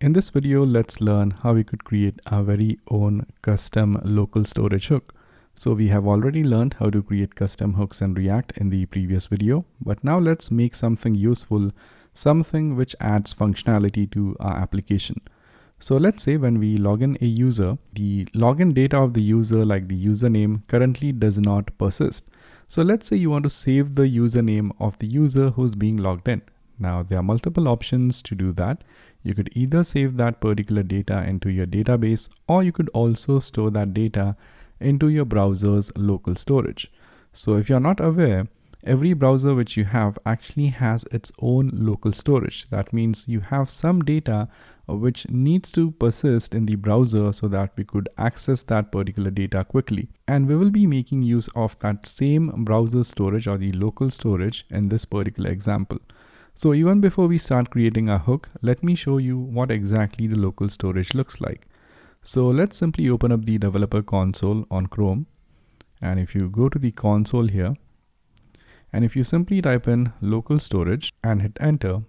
In this video, let's learn how we could create our very own custom local storage hook. So we have already learned how to create custom hooks in React in the previous video, but now let's make something useful, something which adds functionality to our application. So let's say when we log in a user, the login data of the user, like the username, currently does not persist. So let's say you want to save the username of the user who's being logged in. Now there are multiple options to do that. You could either save that particular data into your database, or you could also store that data into your browser's local storage. So if you're not aware, every browser which you have actually has its own local storage. That means you have some data which needs to persist in the browser so that we could access that particular data quickly. And we will be making use of that same browser storage or the local storage in this particular example. So even before we start creating a hook, let me show you what exactly the local storage looks like. So let's simply open up the developer console on Chrome. And if you go to the console here, and if you simply type in local storage and hit enter,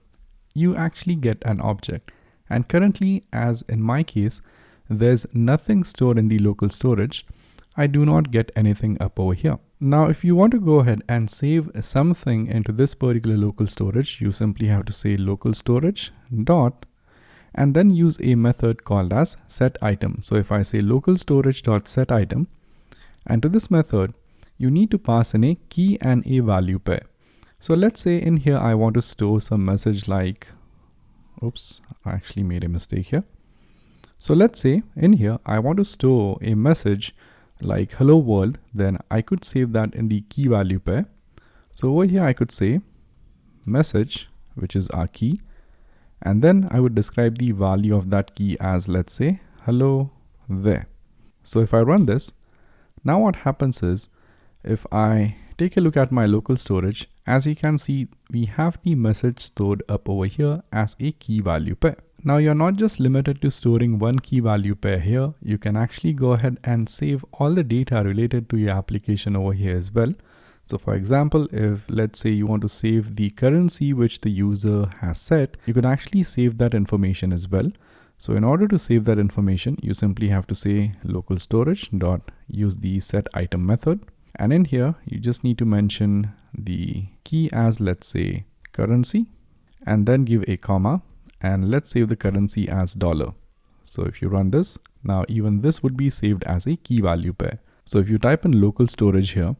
you actually get an object. And currently, as in my case, there's nothing stored in the local storage. I do not get anything up over here. Now, if you want to go ahead and save something into this particular local storage, you simply have to say local storage dot, and then use a method called as setItem. So if I say local storage dot setItem, and to this method, you need to pass in a key and a value pair. So let's say in here, I want to store some message like, oops, I actually made a mistake here. So let's say in here, I want to store a message like hello world, then I could save that in the key value pair. So over here, I could say message, which is our key. And then I would describe the value of that key as, let's say, hello there. So if I run this, now what happens is, if I take a look at my local storage, as you can see, we have the message stored up over here as a key value pair. Now you're not just limited to storing one key value pair here. You can actually go ahead and save all the data related to your application over here as well. So for example, if let's say you want to save the currency which the user has set, you could actually save that information as well. So in order to save that information, you simply have to say local storage dot use the setItem method. And in here, you just need to mention the key as, let's say, currency, and then give a comma, and let's save the currency as $. So if you run this, now even this would be saved as a key value pair. So if you type in local storage here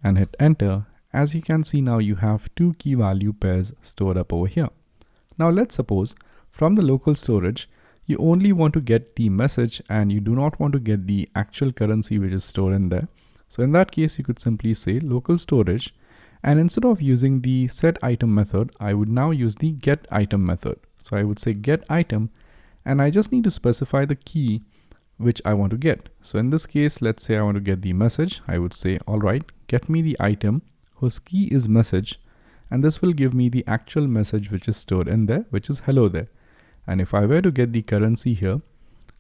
and hit enter, as you can see now you have two key value pairs stored up over here. Now let's suppose from the local storage, you only want to get the message and you do not want to get the actual currency which is stored in there. So in that case, you could simply say local storage, and instead of using the setItem method, I would now use the getItem method. So I would say getItem, and I just need to specify the key which I want to get. So in this case, let's say I want to get the message. I would say, all right, get me the item whose key is message, and this will give me the actual message which is stored in there, which is hello there. And if I were to get the currency here,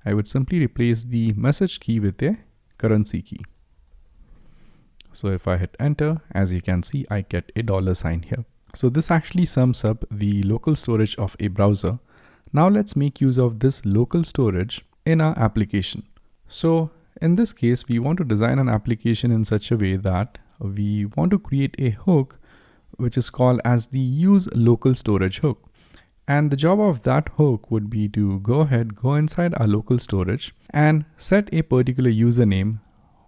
I would simply replace the message key with a currency key. So if I hit enter, as you can see, I get a $sign here. So this actually sums up the local storage of a browser. Now let's make use of this local storage in our application. So in this case, we want to design an application in such a way that we want to create a hook, which is called as the useLocalStorage hook. And the job of that hook would be to go inside our local storage and set a particular username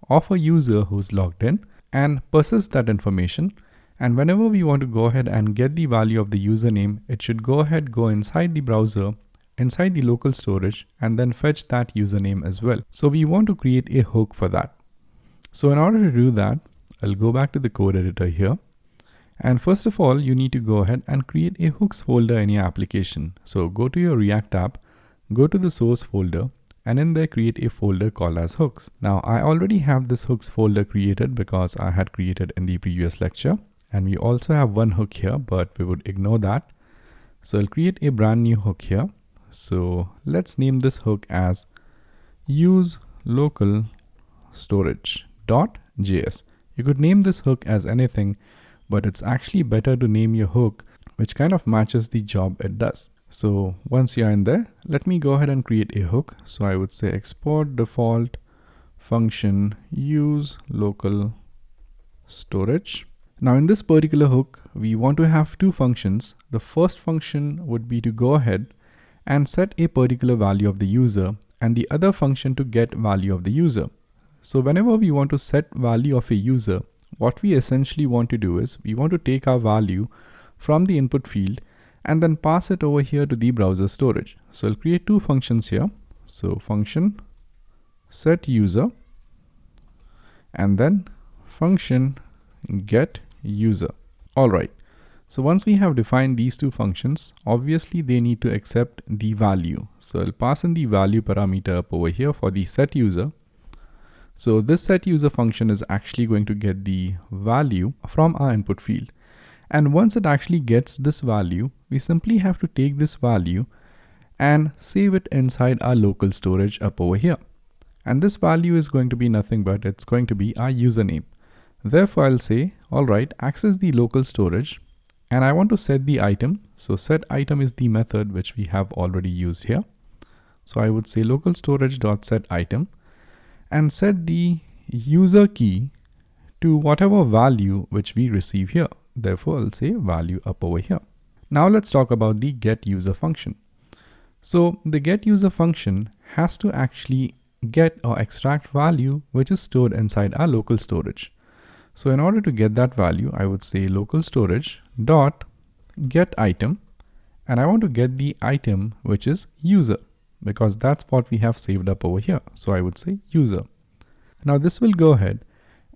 of a user who's logged in and persist that information. And whenever we want to go ahead and get the value of the username, it should go inside the browser, inside the local storage, and then fetch that username as well. So we want to create a hook for that. So in order to do that, I'll go back to the code editor here. And first of all, you need to go ahead and create a hooks folder in your application. So go to your React app, go to the source folder, and in there create a folder called as hooks. Now I already have this hooks folder created because I had created in the previous lecture. And we also have one hook here, but we would ignore that. So I'll create a brand new hook here. So let's name this hook as useLocalStorage.js. You could name this hook as anything, but it's actually better to name your hook which kind of matches the job it does. So once you're in there, let me go ahead and create a hook. So I would say export default function use local storage. Now in this particular hook, we want to have two functions. The first function would be to go ahead and set a particular value of the user, and the other function to get value of the user. So whenever we want to set value of a user, what we essentially want to do is we want to take our value from the input field and then pass it over here to the browser storage. So I'll create two functions here. So function set user and then function get user. All right. So once we have defined these two functions, obviously they need to accept the value. So I'll pass in the value parameter up over here for the set user. So this set user function is actually going to get the value from our input field. And once it actually gets this value, we simply have to take this value and save it inside our local storage up over here. And this value is going to be nothing but it's going to be our username. Therefore, I'll say, all right, access the local storage and I want to set the item. So set item is the method which we have already used here. So I would say local storage.set item and set the user key to whatever value which we receive here. Therefore, I'll say value up over here. Now let's talk about the get user function. So the get user function has to actually get or extract value which is stored inside our local storage. So in order to get that value, I would say local storage dot get item, and I want to get the item which is user because that's what we have saved up over here. So I would say user. Now this will go ahead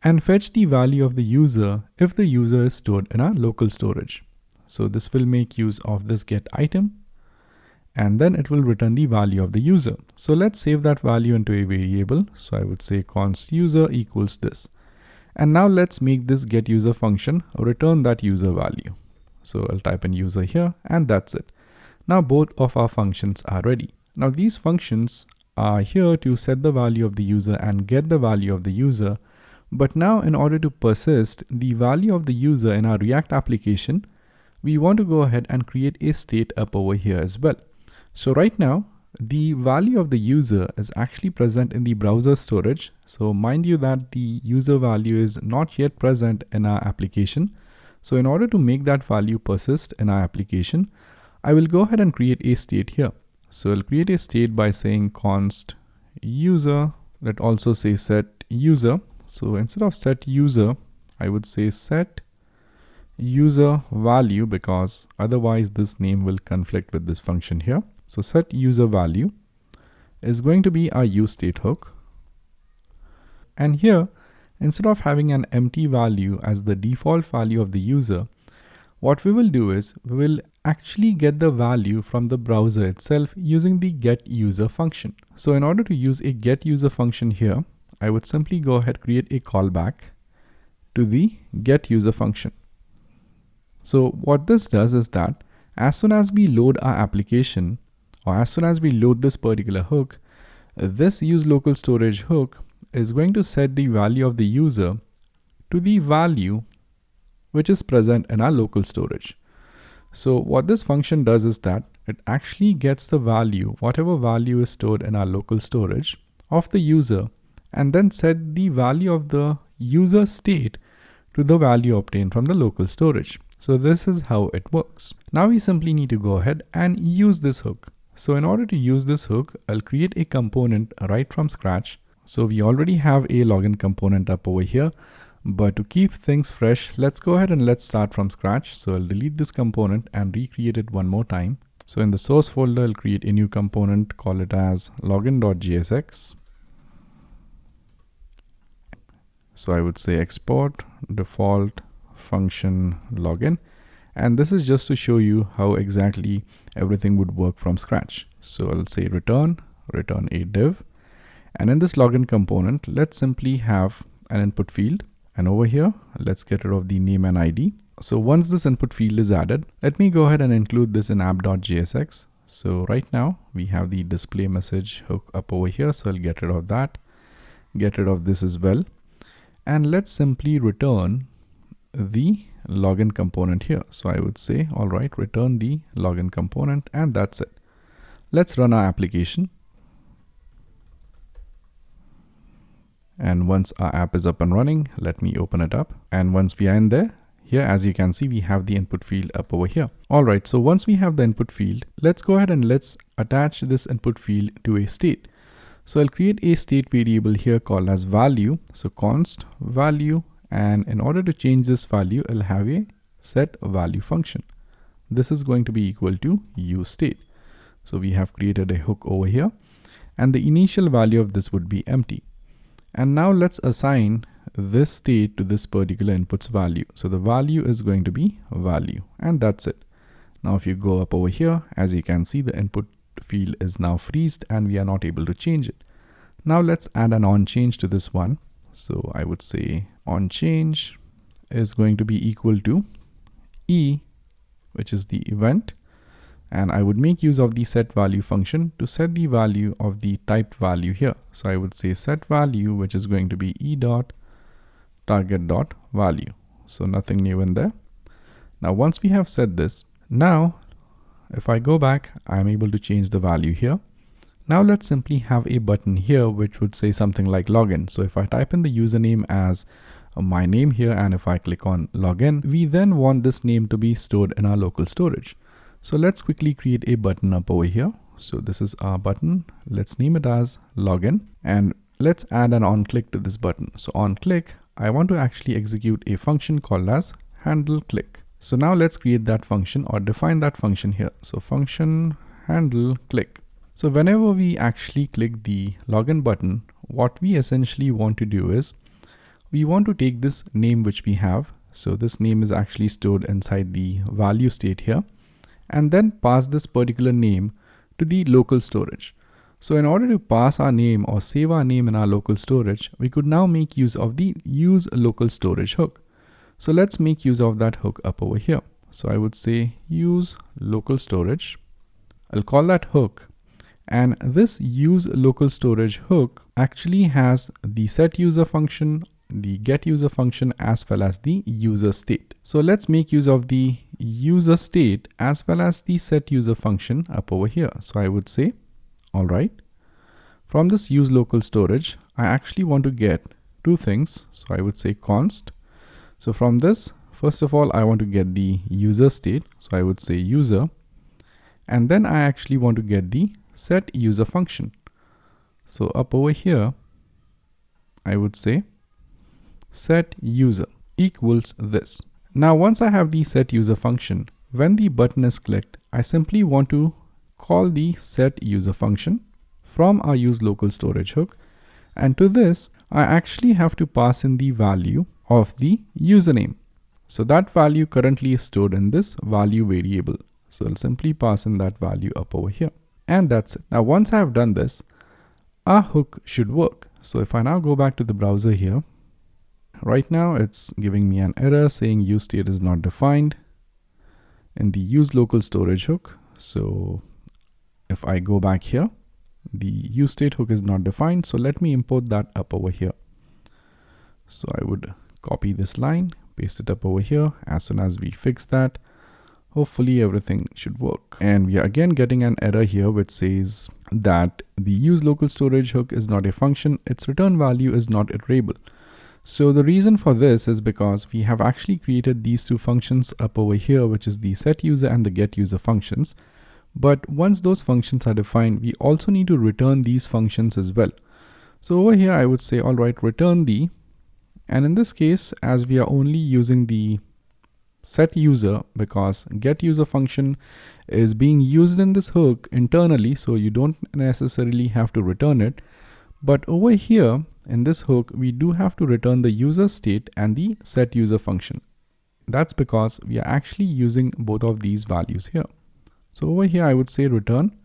and fetch the value of the user if the user is stored in our local storage. So this will make use of this get item and then it will return the value of the user. So let's save that value into a variable. So I would say const user equals this. And now let's make this get user function return that user value. So I'll type in user here and that's it. Now both of our functions are ready. Now these functions are here to set the value of the user and get the value of the user. But now in order to persist the value of the user in our React application, we want to go ahead and create a state up over here as well. So right now, the value of the user is actually present in the browser storage. So mind you that the user value is not yet present in our application. So in order to make that value persist in our application, I will go ahead and create a state here. So I'll create a state by saying const user, let also say set user. So instead of set user, I would say set user value because otherwise this name will conflict with this function here. So set user value is going to be our useState hook. And here, instead of having an empty value as the default value of the user, what we will do is we will actually get the value from the browser itself using the get user function. So in order to use a get user function here, I would simply go ahead, create a callback to the get user function. So what this does is that as soon as we load our application, or as soon as we load this particular hook, this useLocalStorage hook is going to set the value of the user to the value which is present in our local storage. So what this function does is that it actually gets the value, whatever value is stored in our local storage of the user, and then set the value of the user state to the value obtained from the local storage. So this is how it works. Now we simply need to go ahead and use this hook. So in order to use this hook, I'll create a component right from scratch. So we already have a login component up over here, but to keep things fresh, let's go ahead and let's start from scratch. So I'll delete this component and recreate it one more time. So in the source folder, I'll create a new component, call it as login.jsx. So I would say export default function login. And this is just to show you how exactly everything would work from scratch. So I'll say return a div. And in this login component, let's simply have an input field. And over here, let's get rid of the name and ID. So once this input field is added, let me go ahead and include this in app.jsx. So right now we have the display message hook up over here. So I'll get rid of that, get rid of this as well. And let's simply return the login component here. So I would say, all right, return the login component, and that's it. Let's run our application. And once our app is up and running, let me open it up. And once we are in there, here, as you can see, we have the input field up over here. All right, so once we have the input field, let's go ahead and let's attach this input field to a state. So I'll create a state variable here called as value. So const value, and in order to change this value, I'll have a set value function. This is going to be equal to useState. So we have created a hook over here, and the initial value of this would be empty. And now let's assign this state to this particular input's value. So the value is going to be value, and that's it. Now if you go up over here, as you can see, the input field is now freezed and we are not able to change it. Now let's add an on change to this one. So I would say on change is going to be equal to E, which is the event. And I would make use of the set value function to set the value of the typed value here. So I would say set value, which is going to be E dot target dot value. So nothing new in there. Now, once we have set this, now if I go back, I'm able to change the value here. Now let's simply have a button here, which would say something like login. So if I type in the username as my name here, and if I click on login, we then want this name to be stored in our local storage. So let's quickly create a button up over here. So this is our button. Let's name it as login, and let's add an on click to this button. So on click, I want to actually execute a function called as handle click. So now let's create that function or define that function here. So function handle click. So whenever we actually click the login button, what we essentially want to do is we want to take this name which we have. So this name is actually stored inside the value state here, and then pass this particular name to the local storage. So in order to pass our name or save our name in our local storage, we could now make use of the useLocalStorage hook. So let's make use of that hook up over here. So I would say useLocalStorage. I'll call that hook. And this useLocalStorage hook actually has the setUser function, the getUser function, as well as the user state. So let's make use of the user state as well as the setUser function up over here. So I would say, all right, from this useLocalStorage, I actually want to get two things. So I would say const. So from this, first of all, I want to get the user state. So I would say user, and then I actually want to get the setUser function. So up over here, I would say setUser equals this. Now, once I have the setUser function, when the button is clicked, I simply want to call the setUser function from our useLocalStorage hook. And to this, I actually have to pass in the value of the username. So that value currently is stored in this value variable. So I'll simply pass in that value up over here. And that's it. Now, once I have done this, our hook should work. So if I now go back to the browser here, right now it's giving me an error saying use state is not defined in the useLocalStorage hook. So if I go back here, the use state hook is not defined. So let me import that up over here. So I would copy this line, paste it up over here. As soon as we fix that, hopefully everything should work. And we are again getting an error here which says that the useLocalStorage hook is not a function. Its return value is not iterable. So the reason for this is because we have actually created these two functions up over here, which is the setUser and the getUser functions. But once those functions are defined, we also need to return these functions as well. So over here, I would say, all right, return the, and in this case, as we are only using the setUser because getUser function is being used in this hook internally, so you don't necessarily have to return it. But over here in this hook, we do have to return the user state and the setUser function. That's because we are actually using both of these values here. So over here, I would say return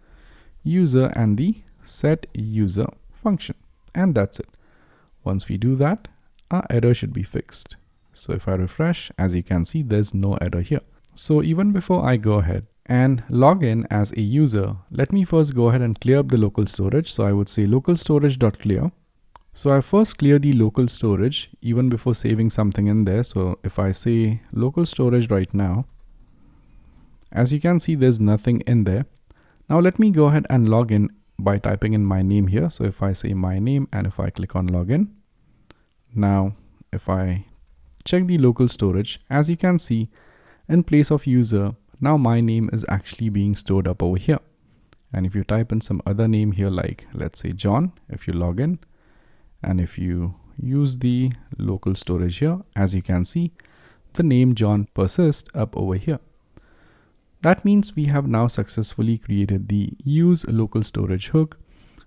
user and the setUser function. And that's it. Once we do that, our error should be fixed. So if I refresh, as you can see, there's no error here. So even before I go ahead and log in as a user, let me first go ahead and clear up the local storage. So I would say local storage.clear. So I first clear the local storage even before saving something in there. So if I say local storage right now, as you can see, there's nothing in there. Now let me go ahead and log in by typing in my name here. So if I say my name and if I click on login, now if I check the local storage, as you can see, in place of user, now my name is actually being stored up over here. And if you type in some other name here, like let's say John, if you log in and if you use the local storage here, as you can see, the name John persists up over here. That means we have now successfully created the useLocalStorage hook,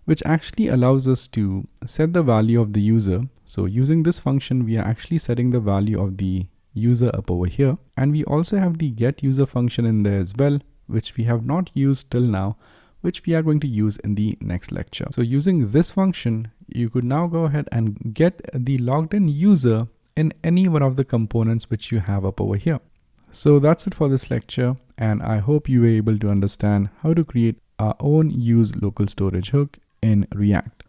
which actually allows us to set the value of the user. So using this function, we are actually setting the value of the user up over here. And we also have the getUser function in there as well, which we have not used till now, which we are going to use in the next lecture. So using this function, you could now go ahead and get the logged in user in any one of the components which you have up over here. So that's it for this lecture, and I hope you were able to understand how to create our own useLocalStorage hook in React.